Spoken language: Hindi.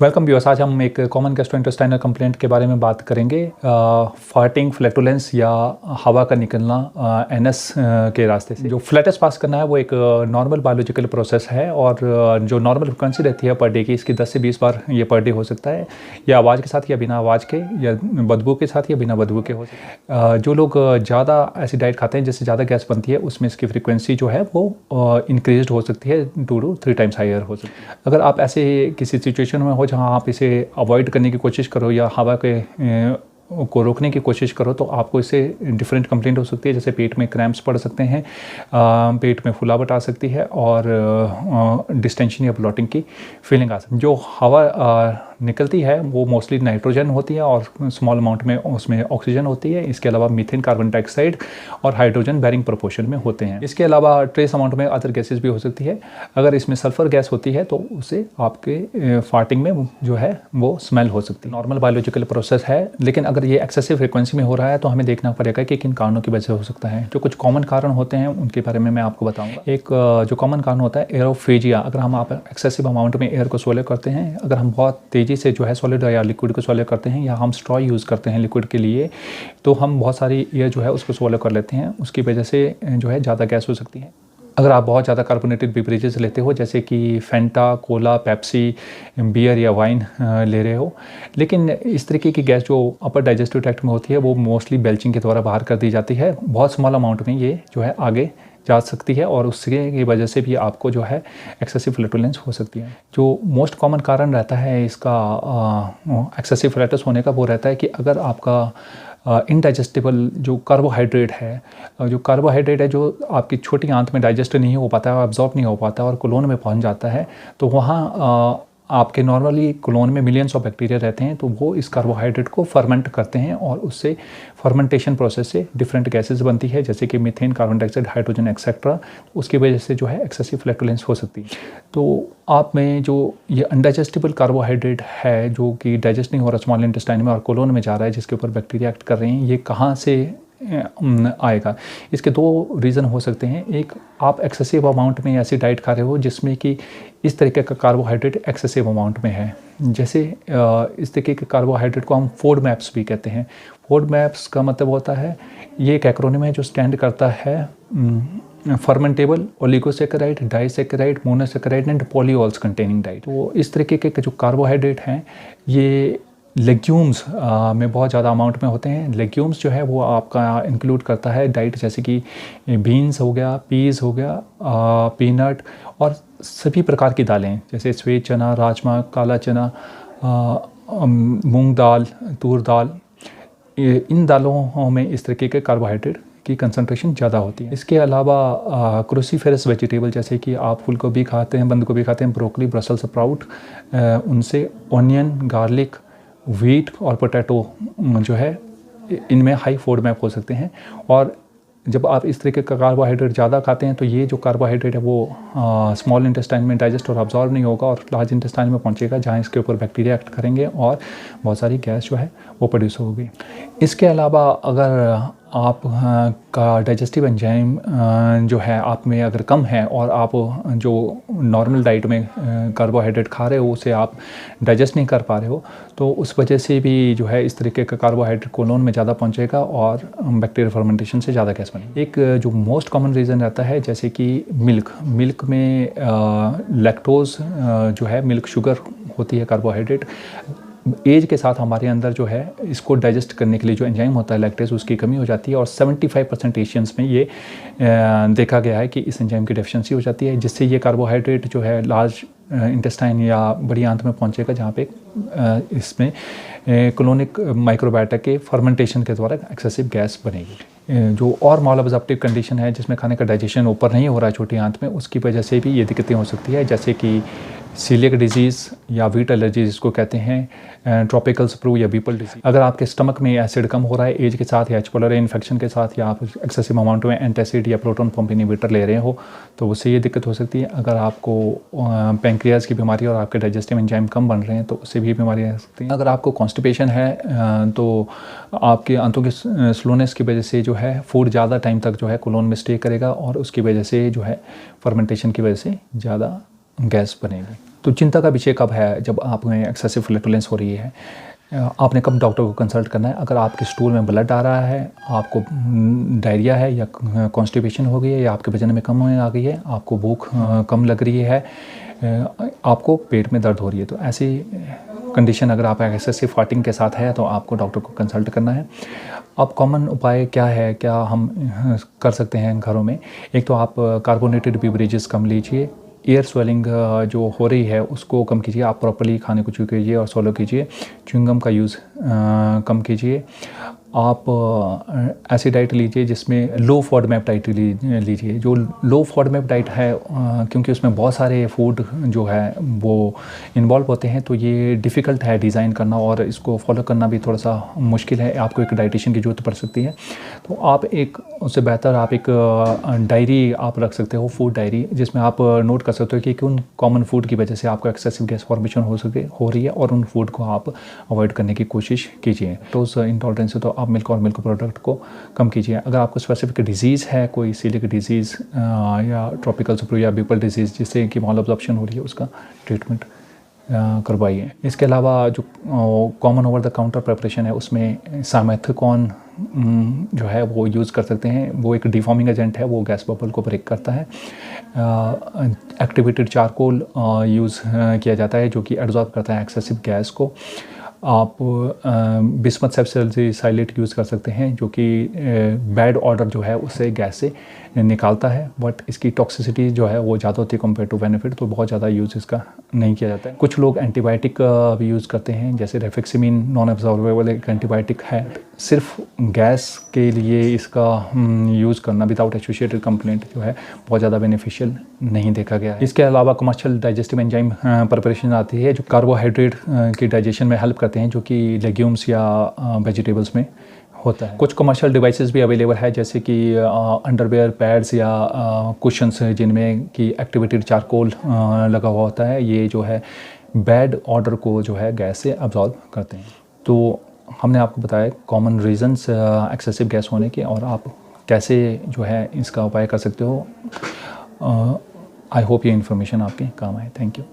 Welcome viewers. आज हम एक कॉमन गैस्ट्रोइंटेस्टाइनल कंप्लेंट के बारे में बात करेंगे। फार्टिंग, फ्लैटुलेंस या हवा का निकलना एनएस के रास्ते से। जो फ्लैटस पास करना है वो एक नॉर्मल बायोलॉजिकल प्रोसेस है और जो नॉर्मल फ्रिक्वेंसी रहती है पर डे की, इसकी 10 से 20 बार ये पर डे हो सकता है, या आवाज़ के साथ या बिना आवाज़ के, या बदबू के साथ या बिना बदबू के हो सकता है। जो लोग ज़्यादा ऐसी डाइट खाते हैं जिससे ज़्यादा गैस बनती है, उसमें इसकी फ्रिक्वेंसी जो है वो इंक्रीज हो सकती है, 2 to 3 टाइम्स हायर हो सकती है। अगर आप ऐसे किसी सिचुएशन में हो जहाँ आप इसे अवॉइड करने की कोशिश करो या हवा के को रोकने की कोशिश करो, तो आपको इससे डिफरेंट कंप्लेंट हो सकती है। जैसे पेट में क्रैम्प्स पड़ सकते हैं, पेट में फुलावट आ सकती है और डिस्टेंशन या ब्लॉटिंग की फीलिंग आ सकती है। जो हवा निकलती है वो मोस्टली नाइट्रोजन होती है और स्मॉल अमाउंट में उसमें ऑक्सीजन होती है। इसके अलावा मीथेन, कार्बन डाइऑक्साइड और हाइड्रोजन बेरिंग प्रोपोर्शन में होते हैं। इसके अलावा ट्रेस अमाउंट में अदर गैसेस भी हो सकती है। अगर इसमें सल्फर गैस होती है तो उससे आपके फार्टिंग में जो है वो स्मेल हो सकती है। नॉर्मल बायोलॉजिकल प्रोसेस है, लेकिन अगर ये एक्सेसिव फ्रिक्वेंसी में हो रहा है तो हमें देखना पड़ेगा कि किन कारणों की वजह से हो सकता है। जो कुछ कॉमन कारण होते हैं उनके बारे में मैं आपको बताऊँगा। एक जो कॉमन कारण होता है एरोफेजिया। अगर हम आप एक्सेसिव अमाउंट में एयर को स्वॉलो करते हैं, अगर हम बहुत तेज़ी से जो है सॉलिड या लिक्विड को स्वॉलो करते हैं, या हम स्ट्रॉ यूज़ करते हैं लिक्विड के लिए, तो हम बहुत सारी एयर जो है उसको स्वॉलो कर लेते हैं। उसकी वजह से जो है ज़्यादा गैस हो सकती है। अगर आप बहुत ज़्यादा कार्बोनेटेड बेवरेजेस लेते हो, जैसे कि फैंटा, कोला, पेप्सी, बियर या वाइन ले रहे हो, लेकिन इस तरीके की गैस जो अपर डाइजेस्टिव ट्रैक्ट में होती है वो मोस्टली बेल्चिंग के द्वारा बाहर कर दी जाती है। बहुत स्मॉल अमाउंट में ये जो है आगे जा सकती है और उसकी वजह से भी आपको जो है एक्सेसिव फ्लैटुलेंस हो सकती है। जो मोस्ट कॉमन कारण रहता है इसका एक्सेसिव फ्लैटस होने का, वो रहता है कि अगर आपका इनडाइजेस्टिबल जो कार्बोहाइड्रेट है जो आपकी छोटी आंत में डाइजेस्ट नहीं हो पाता है, एब्जॉर्ब नहीं हो पाता और कोलोन में पहुंच जाता है, तो वहाँ आपके नॉर्मली कोलोन में मिलियंस ऑफ बैक्टीरिया रहते हैं, तो वो इस कार्बोहाइड्रेट को फर्मेंट करते हैं और उससे फर्मेंटेशन प्रोसेस से डिफरेंट गैसेस बनती है, जैसे कि methane, carbon dioxide, hydrogen etcetera. उसकी वजह से जो है एक्सेसिव फ्लैटुलेंस हो सकती है। तो आप में जो ये अनडाइजेस्टिबल कार्बोहाइड्रेट है जो कि डाइजेस्ट नहीं हो रहा स्मॉल इंटेस्टाइन में और कोलोन में जा रहा है, जिसके ऊपर बैक्टीरिया एक्ट कर रहे हैं, ये कहाँ से आएगा? इसके 2 रीज़न हो सकते हैं। एक, आप एक्सेसिव अमाउंट में ऐसी डाइट खा रहे हो जिसमें कि इस तरीके का कार्बोहाइड्रेट एक्सेसिव अमाउंट में है। जैसे इस तरीके के कार्बोहाइड्रेट को हम फोडमैप्स भी कहते हैं। फोडमैप्स का मतलब होता है, ये एक एक्रोनिम है जो स्टैंड करता है fermentable oligosaccharide, disaccharide, monosaccharide and polyols containing diet. तो इस तरीके के जो कार्बोहाइड्रेट हैं ये लेग्यूम्स में बहुत ज़्यादा अमाउंट में होते हैं। लेग्यूम्स जो है वो आपका इंक्लूड करता है डाइट, जैसे कि बीन्स हो गया, पीस हो गया, पीनट और सभी प्रकार की दालें, जैसे सफ़ेद चना, राजमा, काला चना, मूंग दाल, तूर दाल। इन दालों में इस तरीके के कार्बोहाइड्रेट की कंसंट्रेशन ज़्यादा होती है। इसके अलावा क्रूसीफेरस वेजिटेबल, जैसे कि आप फूल गोभी खाते हैं, बंद गोभी खाते हैं, ब्रोकली, ब्रसल स्प्राउट, उनसे ऑनियन, गार्लिक, व्हीट और पोटैटो जो है इनमें हाई फोडमैप हो सकते हैं। और जब आप इस तरीके का कार्बोहाइड्रेट ज़्यादा खाते हैं तो ये जो कार्बोहाइड्रेट है वो स्मॉल इंटेस्टाइन में डाइजेस्ट और अब्जॉर्ब नहीं होगा और लार्ज इंटेस्टाइन में पहुंचेगा, जहां इसके ऊपर बैक्टीरिया एक्ट करेंगे और बहुत सारी गैस जो है वो प्रोड्यूस होगी। इसके अलावा अगर आप का डाइजेस्टिव एंजाइम जो है आप में अगर कम है और आप जो नॉर्मल डाइट में कार्बोहाइड्रेट खा रहे हो उसे आप डाइजेस्ट नहीं कर पा रहे हो, तो उस वजह से भी जो है इस तरीके का कार्बोहाइड्रेट कोलोन में ज़्यादा पहुंचेगा और बैक्टीरियल फर्मेंटेशन से ज़्यादा गैस बनेगी। एक जो मोस्ट कॉमन रीज़न रहता है, जैसे कि मिल्क में लैक्टोज जो है, मिल्क शुगर होती है कार्बोहाइड्रेट। एज के साथ हमारे अंदर जो है इसको डाइजेस्ट करने के लिए जो एंजाइम होता है लैक्टेज, उसकी कमी हो जाती है और 75% एशियंस में ये देखा गया है कि इस एंजाइम की डेफिशिएंसी हो जाती है, जिससे ये कार्बोहाइड्रेट जो है लार्ज इंटेस्टाइन या बड़ी आंत में पहुंचेगा, जहाँ पे इसमें कोलोनिक माइक्रोबायोटा के फर्मेंटेशन के द्वारा एक्सेसिव गैस बनेगी। जो और माल एब्जॉर्प्टिव कंडीशन है जिसमें खाने का डाइजेशन ऊपर नहीं हो रहा है छोटी आंत में, उसकी वजह से भी ये दिक्कतें हो सकती है, जैसे कि सीलियक डिजीज़ या व्हीट एलर्जी जिसको कहते हैं, ट्रॉपिकल स्प्रू या बीपल डिजीज। अगर आपके स्टमक में एसिड कम हो रहा है एज के साथ या एच पीलरी इन्फेक्शन के साथ, या आप एक्सेसिव अमाउंट में एंटासिड या प्रोटॉन पंप इनहिबिटर ले रहे हो, तो उससे ये दिक्कत हो सकती है। अगर आपको पैंक्रियाज की बीमारी और आपके डाइजेस्टिव एंजाइम कम बन रहे हैं तो उससे भी बीमारियाँ आ सकती हैं। अगर आपको कॉन्स्टिपेशन है तो आपके आंतों की स्लोनेस की वजह से जो है फूड ज़्यादा टाइम तक जो है कोलोन में स्टे करेगा और उसकी वजह से जो है फर्मेंटेशन की वजह से ज़्यादा गैस बनेगी। तो चिंता का विषय कब है? जब आप में एक्सेसिव फ्लैटुलेंस हो रही है। आपने कब डॉक्टर को कंसल्ट करना है? अगर आपके स्टूल में ब्लड आ रहा है, आपको डायरिया है या कॉन्स्टिपेशन हो गई है, या आपके वजन में कम होने आ गई है, आपको भूख कम लग रही है, आपको पेट में दर्द हो रही है, तो ऐसी कंडीशन अगर आप एक्सेसिव फार्टिंग के साथ है तो आपको डॉक्टर को कंसल्ट करना है। अब कॉमन उपाय क्या है, क्या हम कर सकते हैं घरों में? एक तो आप कार्बोनेटेड बेवरेजेस कम लीजिए, एयर स्वेलिंग जो हो रही है उसको कम कीजिए, आप प्रॉपर्ली खाने को च्यू कीजिए और सॉलो कीजिए, च्युइंगम का यूज़ कम कीजिए। आप ऐसी डाइट लीजिए जिसमें लो फॉडमैप डाइट लीजिए। जो लो फॉडमैप डाइट है क्योंकि उसमें बहुत सारे फूड जो है वो इन्वॉल्व होते हैं, तो ये डिफ़िकल्ट है डिज़ाइन करना और इसको फॉलो करना भी थोड़ा सा मुश्किल है। आपको एक डाइटिशियन की ज़रूरत पड़ सकती है। तो आप एक उससे बेहतर आप एक डायरी आप रख सकते हो, फूड डायरी, जिसमें आप नोट कर सकते हो कि उन कॉमन फूड की वजह से आपको एक्सेसिव गैस फॉर्मेशन हो रही है और उन फूड को आप अवॉइड करने की कोशिश कीजिए। तो इंटॉलरेंस है तो आप मिल्क और मिल्क प्रोडक्ट को कम कीजिए। अगर आपको स्पेसिफिक डिजीज़ है, कोई सीलिक डिजीज़ या ट्रॉपिकल सुपरो या बिपल डिजीज़ जिससे कि माल अब्जॉर्प्शन हो रही है, उसका ट्रीटमेंट करवाइए। इसके अलावा जो common over the counter preparation है उसमें सामेथिकॉन जो है वो यूज़ कर सकते हैं। वो एक डिफॉर्मिंग एजेंट है, वो गैस बबल को ब्रेक करता है। एक्टिवेटेड चारकोल यूज़ किया जाता है जो कि एब्जॉर्ब करता है एक्सेसिव गैस को। आप बिस्मथ सैलिसाइलेट यूज़ कर सकते हैं जो कि बैड ऑर्डर जो है उससे गैस से निकालता है, बट इसकी टॉक्सिसिटी जो है वो ज़्यादा होती है कंपेयर टू बेनिफिट, तो बहुत ज़्यादा यूज़ इसका नहीं किया जाता है। कुछ लोग एंटीबायोटिक भी यूज़ करते हैं, जैसे रेफेक्सिमिन नॉन एब्जॉर्बेबल एक एंटीबायोटिक है। सिर्फ गैस के लिए इसका यूज़ करना विदाउट एसोसिएटेड कंप्लेंट जो है बहुत ज़्यादा बेनिफिशियल नहीं देखा गया है। इसके अलावा कमर्शियल डाइजेस्टिव एंजाइम प्रिपरेशन आती है जो कार्बोहाइड्रेट की डाइजेशन में हेल्प करते हैं, जो कि लेग्यूम्स या वेजिटेबल्स में होता है। कुछ कमर्शियल डिवाइसेस भी अवेलेबल है, जैसे कि अंडरवेयर पैड्स या कुशन्स जिनमें कि एक्टिवेटेड चारकोल लगा हुआ होता है। ये जो है बैड ऑर्डर को जो है गैस से अब्जॉर्ब करते हैं। तो हमने आपको बताया कॉमन रीजंस एक्सेसिव गैस होने के और आप कैसे जो है इसका उपाय कर सकते हो। आई होप ये इन्फॉर्मेशन आपके काम आए। Thank you.